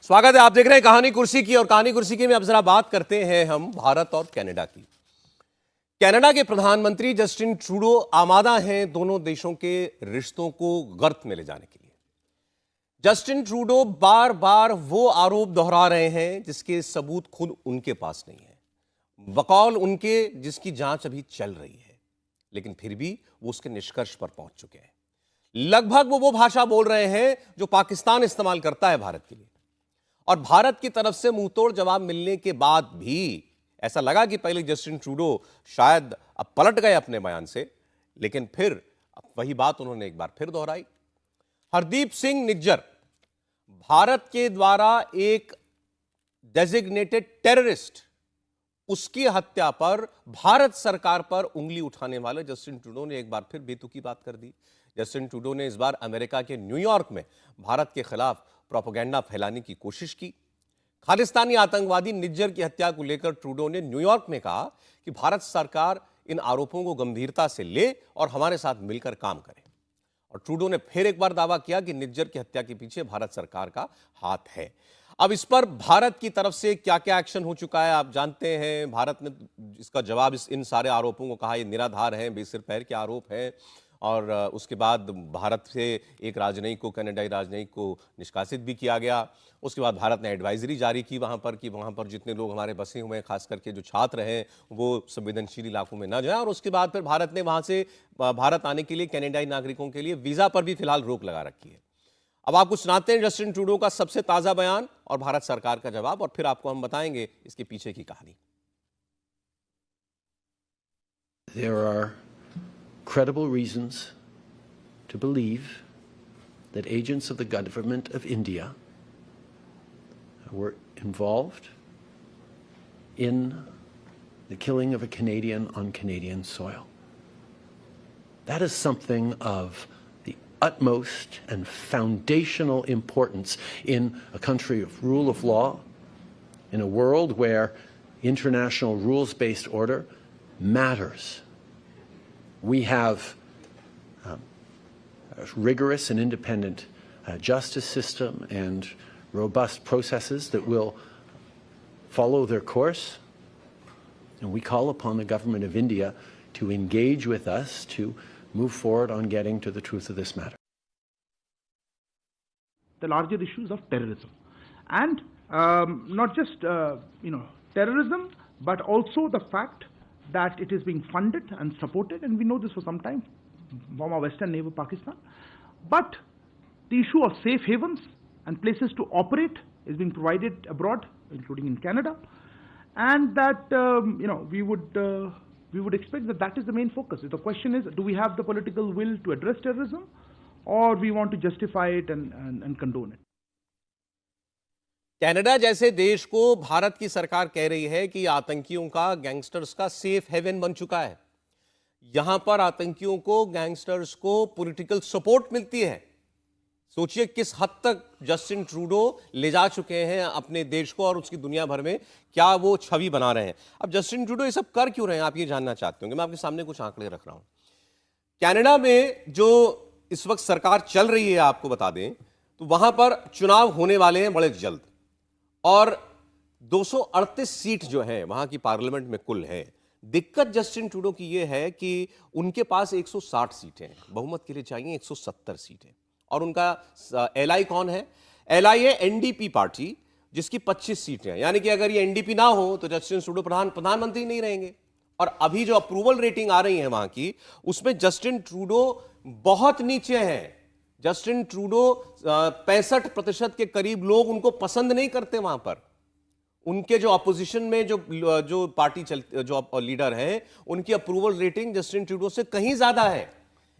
स्वागत है। आप देख रहे हैं कहानी कुर्सी की, और कहानी कुर्सी की में अब जरा बात करते हैं हम भारत और कनाडा की। कनाडा के प्रधानमंत्री जस्टिन ट्रूडो आमादा हैं दोनों देशों के रिश्तों को गर्त में ले जाने के लिए। जस्टिन ट्रूडो बार बार वो आरोप दोहरा रहे हैं जिसके सबूत खुद उनके पास नहीं है, बकौल उनके जिसकी जांच अभी चल रही है, लेकिन फिर भी वो उसके निष्कर्ष पर पहुंच चुके हैं। लगभग वो भाषा बोल रहे हैं जो पाकिस्तान इस्तेमाल करता है भारत के लिए, और भारत की तरफ से मुंहतोड़ जवाब मिलने के बाद भी ऐसा लगा कि पहले जस्टिन ट्रूडो शायद अब पलट गए अपने बयान से, लेकिन फिर वही बात उन्होंने एक बार फिर दोहराई। हरदीप सिंह निज्जर भारत के द्वारा एक डेजिग्नेटेड टेररिस्ट, उसकी हत्या पर भारत सरकार पर उंगली उठाने वाले जस्टिन ट्रूडो ने एक बार फिर बेतुकी बात कर दी। जस्टिन ट्रूडो ने इस बार अमेरिका के न्यूयॉर्क में भारत के खिलाफ प्रोपेगेंडा फैलाने की कोशिश की। खालिस्तानी आतंकवादी निज्जर की हत्या को लेकर ट्रूडो ने न्यूयॉर्क में कहा कि भारत सरकार इन आरोपों को गंभीरता से ले और हमारे साथ मिलकर काम करे। और ट्रूडो ने फिर एक बार दावा किया कि निज्जर की हत्या के पीछे भारत सरकार का हाथ है। अब इस पर भारत की तरफ से क्या क्या एक्शन हो चुका है आप जानते हैं। भारत ने इसका जवाब इन सारे आरोपों को कहा ये निराधार हैं, बेसिर पैर के आरोप हैं, और उसके बाद भारत से एक राजनयिक को, कनाडाई राजनयिक को निष्कासित भी किया गया। उसके बाद भारत ने एडवाइजरी जारी की वहाँ पर कि वहाँ पर जितने लोग हमारे बसे हुए हैं, खास करके जो छात्र हैं, वो संवेदनशील इलाकों में न जाएं। और उसके बाद फिर भारत ने वहाँ से भारत आने के लिए कनाडाई नागरिकों के लिए वीज़ा पर भी फिलहाल रोक लगा रखी है। अब आपको सुनाते हैं जस्टिन ट्रूडो का सबसे ताज़ा बयान और भारत सरकार का जवाब, और फिर आपको हम बताएंगे इसके पीछे की कहानी। There are credible reasons to believe that agents of the government of India were involved in the killing of a Canadian on Canadian soil. That is something of the utmost and foundational importance in a country of rule of law, in a world where international rules-based order matters. We have a rigorous and independent justice system and robust processes that will follow their course, and we call upon the government of India to engage with us to move forward on getting to the truth of this matter. The larger issues of terrorism, and not just terrorism, but also the fact that it is being funded and supported, and we know this for some time from our western neighbor Pakistan. But the issue of safe havens and places to operate is being provided abroad, including in Canada, and that we would expect that that is the main focus. The question is, do we have the political will to address terrorism, or we want to justify it and condone it? Canada जैसे देश को भारत की सरकार कह रही है कि आतंकियों का, गैंगस्टर्स का सेफ हेवन बन चुका है। यहां पर आतंकियों को, गैंगस्टर्स को पॉलिटिकल सपोर्ट मिलती है। सोचिए किस हद तक जस्टिन ट्रूडो ले जा चुके हैं अपने देश को, और उसकी दुनिया भर में क्या वो छवि बना रहे हैं। अब जस्टिन ट्रूडो ये सब कर क्यों रहे हैं, आप ये जानना चाहते होंगे। मैं आपके सामने कुछ आंकड़े रख रहा हूं। कनाडा में जो इस वक्त सरकार चल रही है, आपको बता दें तो वहां पर चुनाव होने वाले हैं बड़े जल्द, और 238 सीट जो है वहां की पार्लियामेंट में कुल है। दिक्कत जस्टिन ट्रूडो की यह है कि उनके पास 160 सीटें, बहुमत के लिए चाहिए 170 सीटें। और उनका एलआई कौन है? एलआई है एनडीपी पार्टी, जिसकी 25 सीटें हैं। यानी कि अगर ये एनडीपी ना हो तो जस्टिन ट्रूडो प्रधानमंत्री नहीं रहेंगे। और अभी जो अप्रूवल रेटिंग आ रही है वहां की, उसमें जस्टिन ट्रूडो बहुत नीचे हैं। जस्टिन ट्रूडो 65% के करीब लोग उनको पसंद नहीं करते वहां पर। उनके जो अपोजिशन में जो पार्टी जो लीडर है, उनकी अप्रूवल रेटिंग जस्टिन ट्रूडो से कहीं ज्यादा है।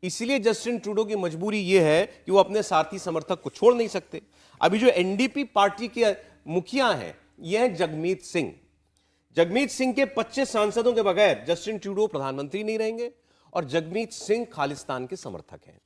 इसलिए जस्टिन ट्रूडो की मजबूरी यह है कि वो अपने साथी समर्थक को छोड़ नहीं सकते। अभी जो एनडीपी पार्टी के मुखिया हैं, ये हैं जगमीत सिंह। जगमीत सिंह के 25 सांसदों के बगैर जस्टिन ट्रूडो प्रधानमंत्री नहीं रहेंगे, और जगमीत सिंह खालिस्तान के समर्थक हैं।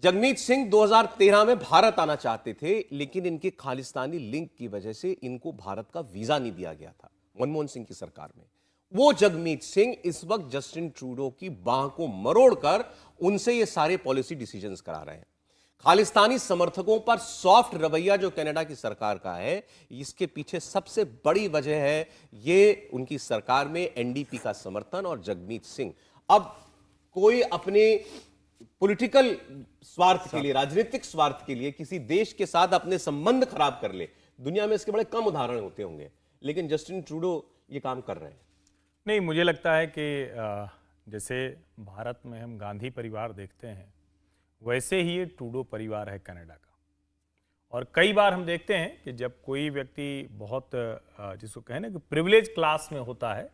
जगमीत सिंह 2013 में भारत आना चाहते थे, लेकिन इनके खालिस्तानी लिंक की वजह से इनको भारत का वीजा नहीं दिया गया था मनमोहन सिंह की सरकार में। वो जगमीत सिंह इस वक्त जस्टिन ट्रूडो की बाह को मरोड़कर उनसे ये सारे पॉलिसी डिसीजंस करा रहे हैं। खालिस्तानी समर्थकों पर सॉफ्ट रवैया जो कनाडा की सरकार का है, इसके पीछे सबसे बड़ी वजह है ये उनकी सरकार में एनडीपी का समर्थन और जगमीत सिंह। अब कोई अपने पॉलिटिकल स्वार्थ के लिए, राजनीतिक स्वार्थ के लिए किसी देश के साथ अपने संबंध खराब कर ले, दुनिया में इसके बड़े कम उदाहरण होते होंगे, लेकिन जस्टिन ट्रूडो ये काम कर रहे हैं। नहीं, मुझे लगता है कि जैसे भारत में हम गांधी परिवार देखते हैं, वैसे ही ये ट्रूडो परिवार है कनाडा का। और कई बार हम देखते हैं कि जब कोई व्यक्ति बहुत जिसको कहें ना कि प्रिविलेज क्लास में होता है,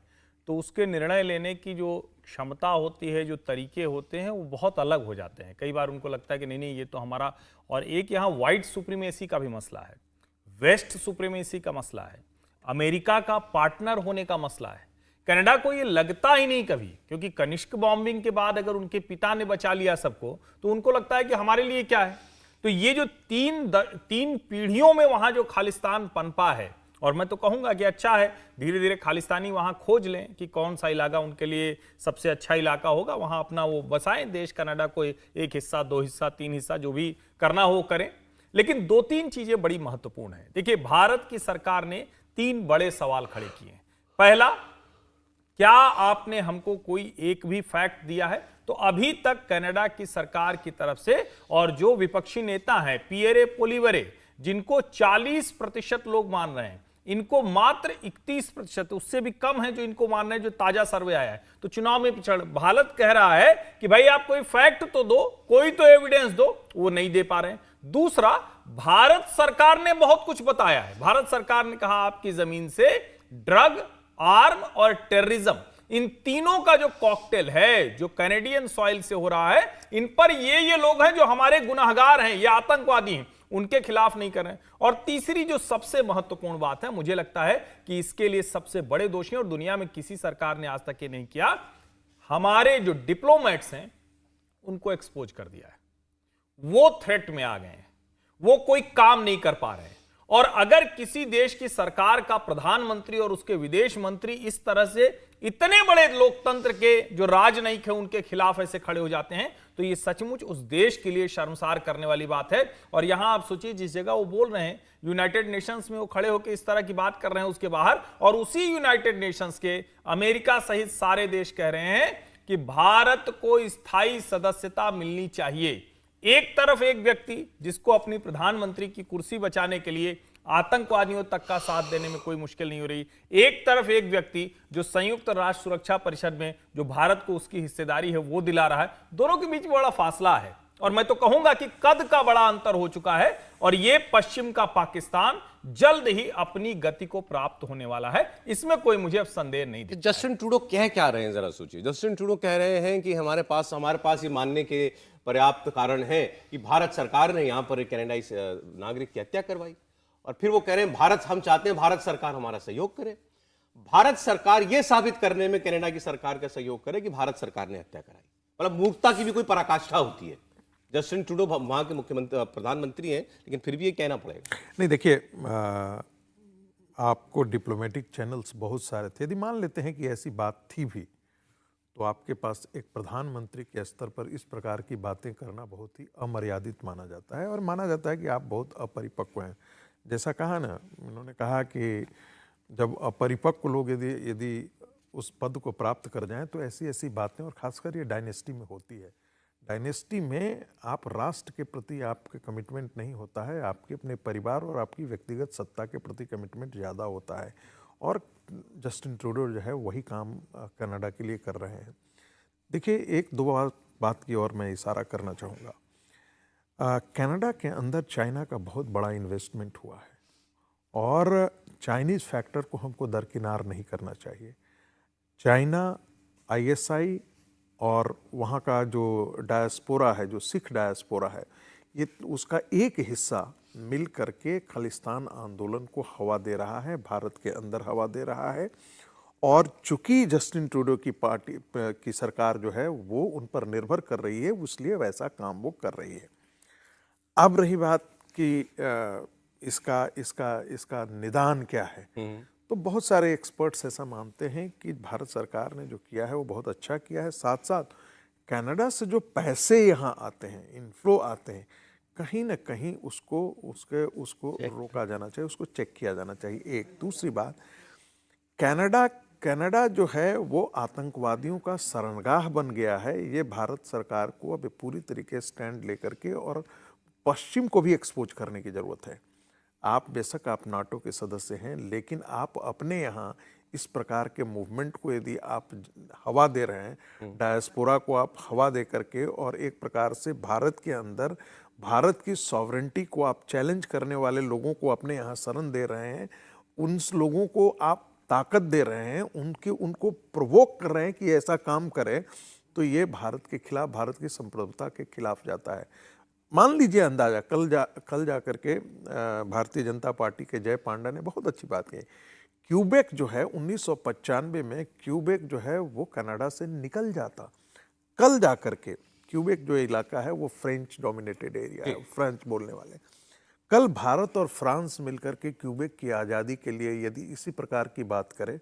तो उसके निर्णय लेने की जो क्षमता होती है, जो तरीके होते हैं, वो बहुत अलग हो जाते हैं। कई बार उनको लगता है कि नहीं नहीं ये तो हमारा, और एक यहाँ वाइट सुप्रीमेसी का भी मसला है, वेस्ट सुप्रीमेसी का मसला है, अमेरिका का पार्टनर होने का मसला है। कनाडा को ये लगता ही नहीं कभी, क्योंकि कनिष्क बॉम्बिंग के बाद अगर उनके पिता ने बचा लिया सबको, तो उनको लगता है कि हमारे लिए क्या है। तो ये जो तीन पीढ़ियों में वहां जो खालिस्तान पनपा है, और मैं तो कहूंगा कि अच्छा है, धीरे धीरे खालिस्तानी वहां खोज लें कि कौन सा इलाका उनके लिए सबसे अच्छा इलाका होगा, वहां अपना वो बसाएं देश कनाडा को, एक हिस्सा, 2 हिस्सा, 3 हिस्सा, जो भी करना हो करें। लेकिन 2-3 चीजें बड़ी महत्वपूर्ण है। देखिए, भारत की सरकार ने 3 बड़े सवाल खड़े किए। पहला, क्या आपने हमको कोई एक भी फैक्ट दिया है? तो अभी तक कनाडा की सरकार की तरफ से, और जो विपक्षी नेता हैं पियरे पोलिवरे, जिनको 40% लोग मान रहे हैं, इनको मात्र 31%, उससे भी कम है जो इनको मान रहे हैं, जो ताजा सर्वे आया है। तो चुनाव में पिछड़, भारत कह रहा है कि भाई आप कोई फैक्ट तो दो, कोई तो एविडेंस दो, वो नहीं दे पा रहे हैं। दूसरा, भारत सरकार ने बहुत कुछ बताया है। भारत सरकार ने कहा आपकी जमीन से ड्रग, आर्म और टेररिज्म, इन तीनों का जो कॉकटेल है, जो कैनेडियन सॉइल से हो रहा है, इन पर ये लोग हैं जो हमारे गुनाहगार हैं, ये आतंकवादी हैं, उनके खिलाफ नहीं कर रहे हैं। और तीसरी जो सबसे महत्वपूर्ण बात है, मुझे लगता है कि इसके लिए सबसे बड़े दोषी, और दुनिया में किसी सरकार ने आज तक ये नहीं किया, हमारे जो डिप्लोमेट्स हैं उनको एक्सपोज कर दिया है। वो थ्रेट में आ गए हैं, वो कोई काम नहीं कर पा रहे हैं। और अगर किसी देश की सरकार का प्रधानमंत्री और उसके विदेश मंत्री इस तरह से इतने बड़े लोकतंत्र के जो राजनयिक है उनके खिलाफ ऐसे खड़े हो जाते हैं, तो ये सचमुच उस देश के लिए शर्मसार करने वाली बात है। और यहां आप सोचिए, जिस जगह वो बोल रहे हैं, यूनाइटेड नेशंस में वो खड़े होकर इस तरह की बात कर रहे हैं उसके बाहर, और उसी यूनाइटेड नेशंस के अमेरिका सहित सारे देश कह रहे हैं कि भारत को स्थायी सदस्यता मिलनी चाहिए। एक तरफ एक व्यक्ति जिसको अपनी प्रधानमंत्री की कुर्सी बचाने के लिए आतंकवादियों तक का साथ देने में कोई मुश्किल नहीं हो रही, एक तरफ एक व्यक्ति जो संयुक्त राष्ट्र सुरक्षा परिषद में जो भारत को उसकी हिस्सेदारी है वो दिला रहा है। दोनों के बीच बड़ा फासला है, और मैं तो कहूंगा कि कद का बड़ा अंतर हो चुका है, और ये पश्चिम का पाकिस्तान जल्द ही अपनी गति को प्राप्त होने वाला है, इसमें कोई मुझे अब संदेह नहीं दिखता। जस्टिन ट्रूडो कह क्या रहे हैं, जरा सोचिए। जस्टिन ट्रूडो कह रहे हैं कि हमारे पास ये मानने के पर्याप्त कारण है कि भारत सरकार ने यहां पर कनाडाई नागरिक की हत्या करवाई, और फिर वो कह रहे हैं हम चाहते हैं भारत सरकार हमारा सहयोग करे। भारत सरकार यह साबित करने में कनाडा की सरकार का सहयोग करे कि भारत सरकार ने हत्या कराई, मतलब मूर्खता की भी कोई पराकाष्ठा होती है। जस्टिन ट्रूडो वहां के मुख्यमंत्री प्रधानमंत्री हैं, लेकिन फिर भी ये कहना पड़ेगा। नहीं, देखिए, आपको डिप्लोमेटिक चैनल्स बहुत सारे थे। यदि मान लेते हैं कि ऐसी बात थी भी, तो आपके पास एक प्रधानमंत्री के स्तर पर इस प्रकार की बातें करना बहुत ही अमर्यादित माना जाता है, और माना जाता है कि आप बहुत अपरिपक्व हैं। जैसा कहा ना, उन्होंने कहा कि जब अपरिपक्व लोग यदि उस पद को प्राप्त कर जाएं, तो ऐसी ऐसी बातें, और खासकर ये डायनेस्टी में होती है। डायनेस्टी में आप राष्ट्र के प्रति आपके कमिटमेंट नहीं होता है, आपके अपने परिवार और आपकी व्यक्तिगत सत्ता के प्रति कमिटमेंट ज़्यादा होता है। और जस्टिन ट्रूडो जो है वही काम कनाडा के लिए कर रहे हैं। देखिए, एक दो बात की और मैं इशारा करना चाहूँगा। कनाडा के अंदर चाइना का बहुत बड़ा इन्वेस्टमेंट हुआ है, और चाइनीज़ फैक्टर को हमको दरकिनार नहीं करना चाहिए। चाइना, ISI और वहाँ का जो डायस्पोरा है, जो सिख डायस्पोरा है, ये उसका एक हिस्सा मिल करके खालिस्तान आंदोलन को हवा दे रहा है, भारत के अंदर हवा दे रहा है। और चूंकि जस्टिन ट्रूडो की पार्टी की सरकार जो है वो उन पर निर्भर कर रही है, इसलिए वैसा काम वो कर रही है। अब रही बात कि इसका निदान क्या है, तो बहुत सारे एक्सपर्ट्स ऐसा मानते हैं कि भारत सरकार ने जो किया है वो बहुत अच्छा किया है। साथ साथ कनाडा से जो पैसे यहाँ आते हैं, इनफ्लो आते हैं, कहीं ना कहीं उसको रोका जाना चाहिए, उसको चेक किया जाना चाहिए। एक दूसरी बात, कनाडा जो है वो आतंकवादियों का शरणगाह बन गया है। ये भारत सरकार को अब पूरी तरीके से स्टैंड लेकर के और पश्चिम को भी एक्सपोज करने की जरूरत है। आप बेशक आप नाटो के सदस्य हैं, लेकिन आप अपने यहाँ इस प्रकार के मूवमेंट को यदि आप हवा दे रहे हैं, डायस्पोरा को आप हवा दे करके और एक प्रकार से भारत के अंदर भारत की सॉवरेंटी को आप चैलेंज करने वाले लोगों को अपने यहाँ शरण दे रहे हैं, उन लोगों को आप ताकत दे रहे हैं, उनको प्रोवोक कर रहे हैं कि ऐसा काम करें, तो ये भारत के खिलाफ, भारत की संप्रभुता के खिलाफ जाता है। मान लीजिए अंदाजा, कल जा करके भारतीय जनता पार्टी के जय पांडा ने बहुत अच्छी बात कही। क्यूबेक जो है 1995 में क्यूबेक जो है वो कनाडा से निकल जाता। कल जा करके क्यूबेक जो इलाका है वो फ्रेंच डोमिनेटेड एरिया है, फ्रेंच बोलने वाले। कल भारत और फ्रांस मिलकर के क्यूबेक की आज़ादी के लिए यदि इसी प्रकार की बात करें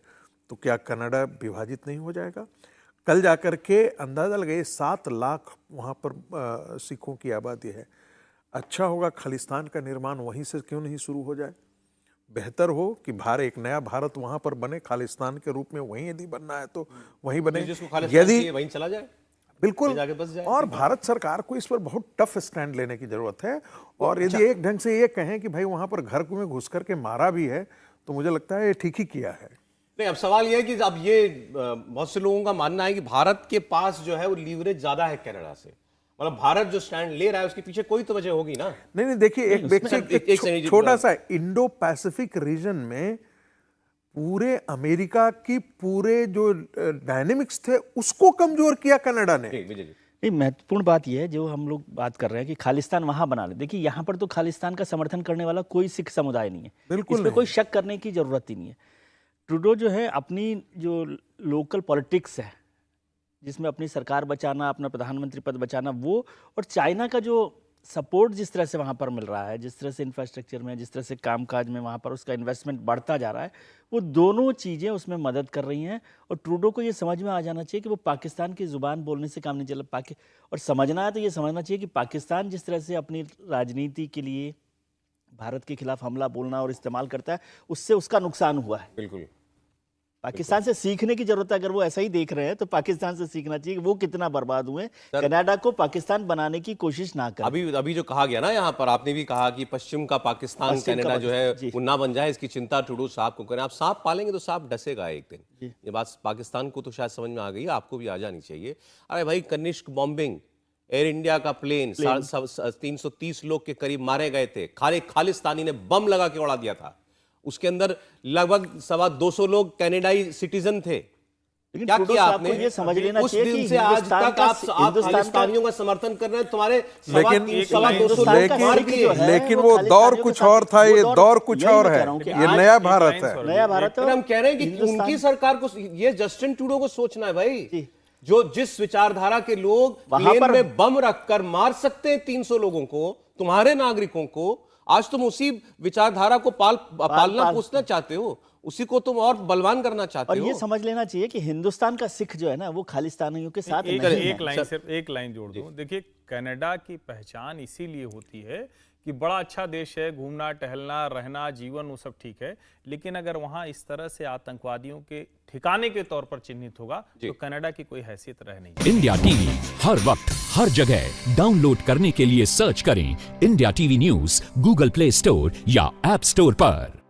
तो क्या कनाडा विभाजित नहीं हो जाएगा? कल जाकर के अंदाजा लगाइए 7 लाख वहाँ पर सिखों की आबादी है। अच्छा होगा खालिस्तान का निर्माण वहीं से क्यों नहीं शुरू हो जाए? बेहतर हो कि एक नया भारत वहाँ पर बने, खालिस्तान के रूप में वहीं यदि बनना है तो वहीं बने, यदि वहीं चला जाए, बिल्कुल। जाके बस जाए। और भारत सरकार को इस पर बहुत टफ स्टैंड लेने की जरूरत है। और यदि एक ढंग से ये कहें कि भाई वहां पर घर में घुस करके मारा भी है तो मुझे लगता है ये ठीक ही किया है। नहीं, अब सवाल यह है कि अब ये बहुत से लोगों का मानना है कि भारत के पास जो है वो लीवरेज ज्यादा है कनाडा से, मतलब भारत जो स्टैंड ले रहा है उसके पीछे कोई तो वजह होगी ना। नहीं, देखिए एक छोटा सा इंडो पैसिफिक रीजन में पूरे अमेरिका की पूरे जो डायनेमिक्स थे उसको कमजोर किया कनाडा ने। नहीं, महत्वपूर्ण बात यह है जो हम लोग बात कर रहे हैं कि खालिस्तान वहां बना ले। देखिए यहाँ पर तो खालिस्तान का समर्थन करने वाला कोई सिख समुदाय नहीं है, बिल्कुल इसमें कोई शक करने की जरूरत ही नहीं है। ट्रूडो जो है अपनी जो लोकल पॉलिटिक्स है जिसमें अपनी सरकार बचाना, अपना प्रधानमंत्री पद बचाना, वो और चाइना का जो सपोर्ट जिस तरह से वहाँ पर मिल रहा है, जिस तरह से इंफ्रास्ट्रक्चर में, जिस तरह से कामकाज में वहाँ पर उसका इन्वेस्टमेंट बढ़ता जा रहा है, वो दोनों चीज़ें उसमें मदद कर रही हैं। और ट्रूडो को ये समझ में आ जाना चाहिए कि वो पाकिस्तान की ज़ुबान बोलने से काम नहीं चला। और समझना है तो ये समझना चाहिए कि पाकिस्तान जिस तरह से अपनी राजनीति के लिए भारत के खिलाफ हमला बोलना और इस्तेमाल करता है, उससे उसका नुकसान हुआ है। बिल्कुल पाकिस्तान से सीखने की जरूरत है। अगर वो ऐसा ही देख रहे हैं तो पाकिस्तान से सीखना चाहिए कि वो कितना बर्बाद हुए, कनाडा को पाकिस्तान बनाने की कोशिश ना करें। अभी जो कहा गया ना, यहाँ पर आपने भी कहा कि पश्चिम का पाकिस्तान कनाडा जो है वो ना बन जाए, इसकी चिंता ट्रूडो साहब को करें। आप सांप पालेंगे तो सांप डसेगा एक दिन। ये बात पाकिस्तान को तो शायद समझ में आ गई, आपको भी आ जानी चाहिए। अरे भाई, कनिष्क बॉम्बिंग, एयर इंडिया का प्लेन 330 लोग के करीब मारे गए थे, खालिस्तानी ने बम लगा के उड़ा दिया था। उसके अंदर लगभग 225 लोग कनाडाई सिटीजन थे। क्या किया आपने? ये समझ लेना उस चाहिए दिन कि से आज तक आप खालिस्तानियों का समर्थन कर रहे हैं। तुम्हारे लेकिन वो दौर कुछ और था, ये दौर कुछ और है, ये नया भारत है। नया भारत है। हम कह रहे हैं कि उनकी सरकार को, ये जस्टिन ट्रूडो को सोचना है भाई, जो जिस विचारधारा के लोग प्लेन में बम रखकर मार सकते हैं 300 लोगों को, तुम्हारे नागरिकों को, आज तुम उसी विचारधारा को पालना पोसना चाहते हो, उसी को तुम और बलवान करना चाहते हो। और ये समझ लेना चाहिए कि हिंदुस्तान का सिख जो है ना, वो खालिस्तानियों के साथ एक लाइन जोड़ दूं। देखिए, कनाडा की पहचान इसीलिए होती है कि बड़ा अच्छा देश है, घूमना टहलना रहना जीवन वो सब ठीक है, लेकिन अगर वहां इस तरह से आतंकवादियों के ठिकाने के तौर पर चिन्हित होगा तो कनाडा की कोई हैसियत रह नहीं। इंडिया टीवी हर वक्त हर जगह डाउनलोड करने के लिए सर्च करें India TV news Google play store या ऐप स्टोर पर।